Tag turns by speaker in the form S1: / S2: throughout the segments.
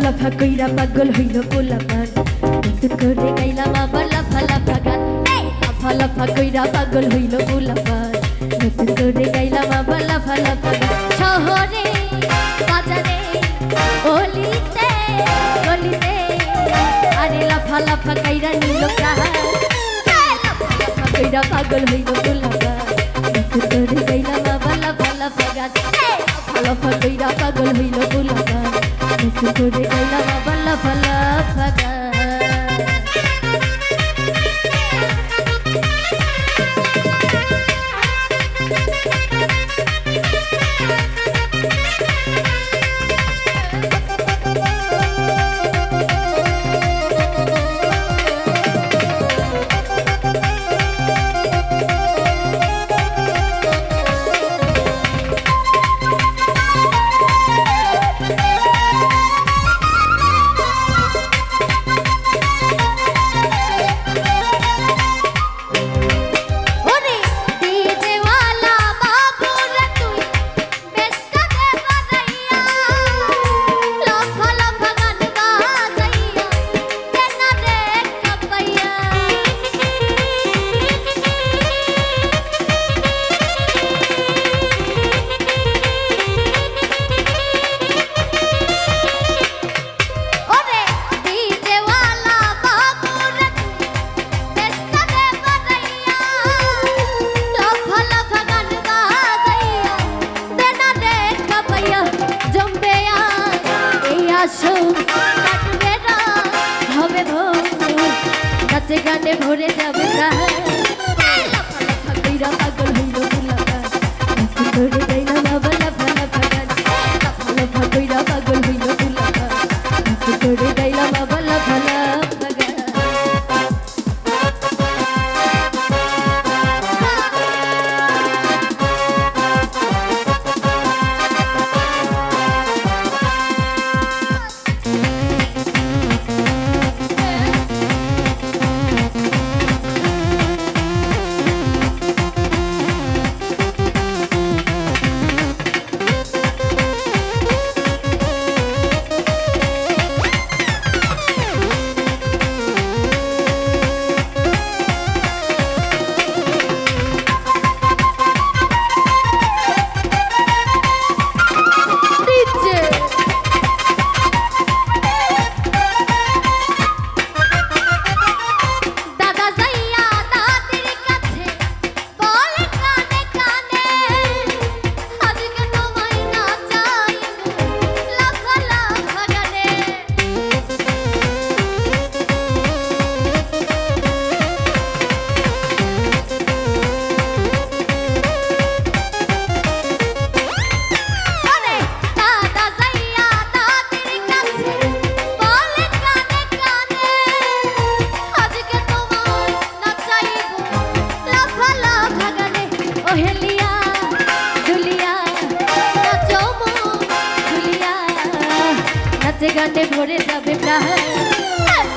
S1: লাফা কইরা পাগল হইল পোলাপান নতুন করে গাইলাম আবার লাফা লাফা গান লাফা লাফা কইরা পাগল হইল পোলাপান নতুন করে গাইলাম আবার লাফা লাফা গান শহরে বাজারে অলিতে গলিতে আরে লাফা লাফা কইরা নিল প্রাণ লাফা লাফা কইরা পাগল হইল পোলাপান নতুন করে গাইলাম আবার লাফা লাফা গান লাফা লাফা কইরা পাগল হইল পোলাপান নতুন করে গাইলাম আবার লাফা লাফা গান নাচে গানে ভরে যাবে লাফা লাফা কইরা পাগল হইল পোলাপান নতুন করে গাইলাম আবার লাফা লাফা গান লাফা লাফা কইরা পাগল হইল পোলাপান নতুন করে গাইলাম আবার লাফা লাফা গান গানে ভরে যাবে প্রাণ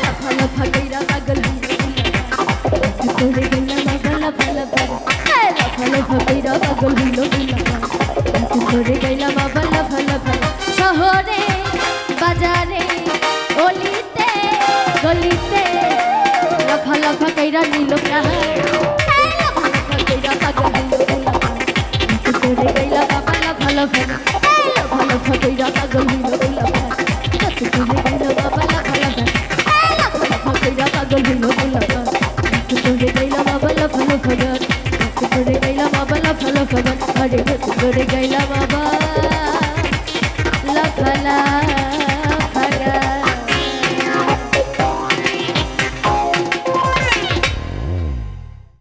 S1: লাফা লাফা কইরা পাগল হইল পোলাপান করে গেলাম আবার লাফা লাফা লাফা লাফা কইরা পাগল হইল পোলাপান করে